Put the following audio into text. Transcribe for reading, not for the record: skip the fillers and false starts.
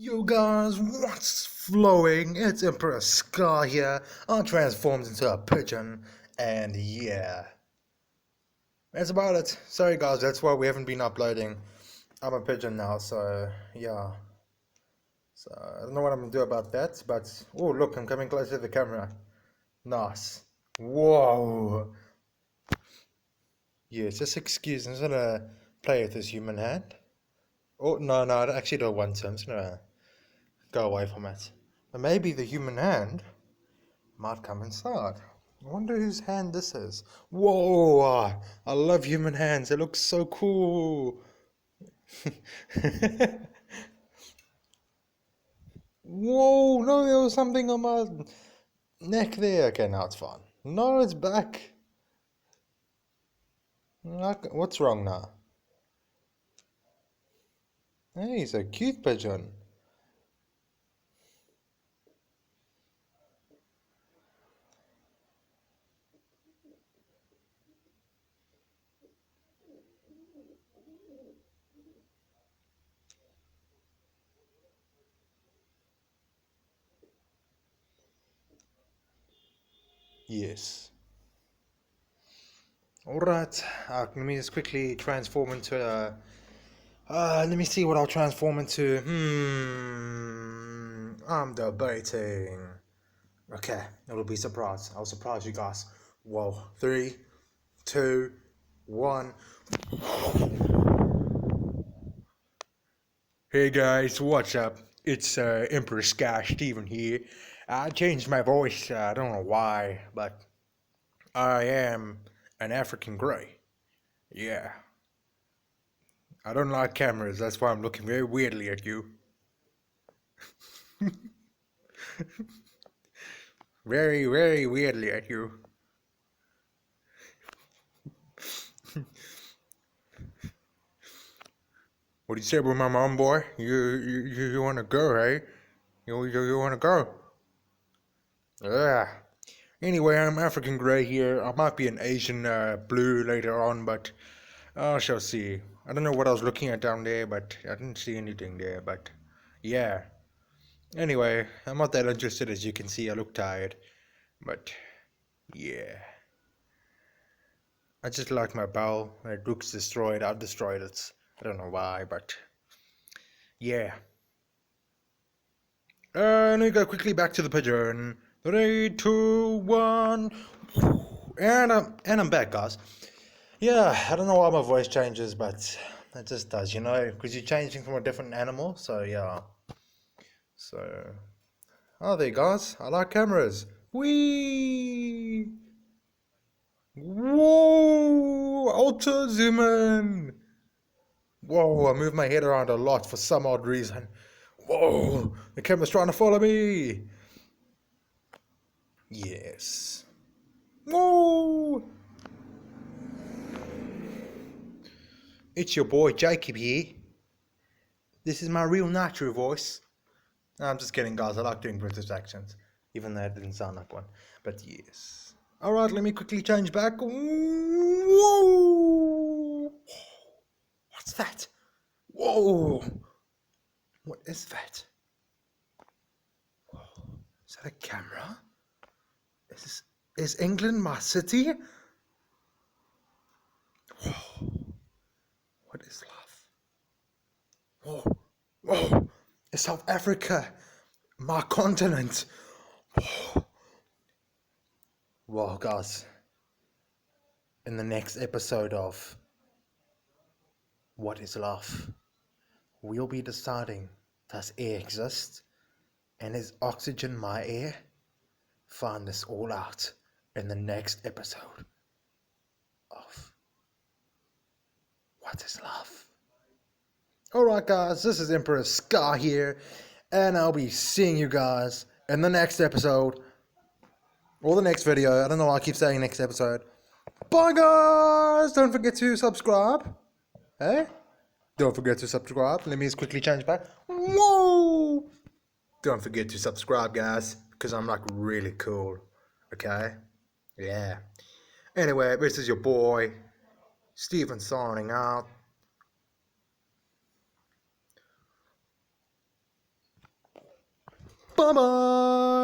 Yo guys, what's flowing? It's Emperor Scar here. I transformed into a pigeon, and yeah, that's about it. Sorry guys, that's why we haven't been uploading. I'm a pigeon now, so yeah. So I don't know what I'm gonna do about that, but oh look, I'm coming closer to the camera. Nice. Whoa. Yes, just excuse me. I'm just gonna play with this human hand. Oh no, I actually don't want to. I'm just gonna go away from it. But maybe the human hand might come inside. I wonder whose hand this is. Whoa! I love human hands. It looks so cool. Whoa! No, there was something on my neck there. Okay, now it's fine. No, it's back. What's wrong now? Hey, he's a cute pigeon. Yes. Alright, let me just quickly transform into a... let me see what I'll transform into. I'm debating. Okay, it'll be a surprise. I'll surprise you guys. Whoa. 3, 2, 1. Hey guys, what's up? It's Emperor Sky Steven here. I changed my voice. I don't know why, but I am an African grey. Yeah. I don't like cameras. That's why I'm looking very weirdly at you. Very, very weirdly at you. What do you say about my mom, boy? You want to go, right? You want to go? Yeah. Anyway, I'm African grey here. I might be an Asian blue later on, but I shall see. I don't know what I was looking at down there, but I didn't see anything there. But yeah. Anyway, I'm not that interested, as you can see. I look tired, but yeah. I just like my bow. It looks destroyed. I've destroyed it. I don't know why, but yeah. Let me go quickly back to the pigeon. 3, 2, 1. And I'm back, guys. Yeah, I don't know why my voice changes, but it just does, because you're changing from a different animal. So yeah. So, oh, there, guys. I like cameras. Whee! Whoa! Ultra zoom in. Whoa! I move my head around a lot for some odd reason. Whoa! The camera's trying to follow me. Yes. Whoa! It's your boy Jacob here. This is my real natural voice. No, I'm just kidding, guys. I like doing British accents, even though it didn't sound like one. But yes. Alright, let me quickly change back. Whoa! What's that? Whoa! What is that? Whoa. Is that a camera? Is England my city? Whoa. What is love? Whoa. Whoa. It's South Africa. My continent. Whoa. Well, guys, in the next episode of What is Love, we'll be deciding, does air exist? And is oxygen my air? Find this all out in the next episode of What is Love? Alright guys, this is Emperor Scar here, and I'll be seeing you guys in the next episode, or the next video. I don't know why I keep saying next episode. Bye guys! Don't forget to subscribe. Hey? Don't forget to subscribe. Let me just quickly change back. Whoa! Don't forget to subscribe, guys, because I'm like really cool. Okay? Yeah. Anyway, this is your boy, Steven, signing out. Bye bye.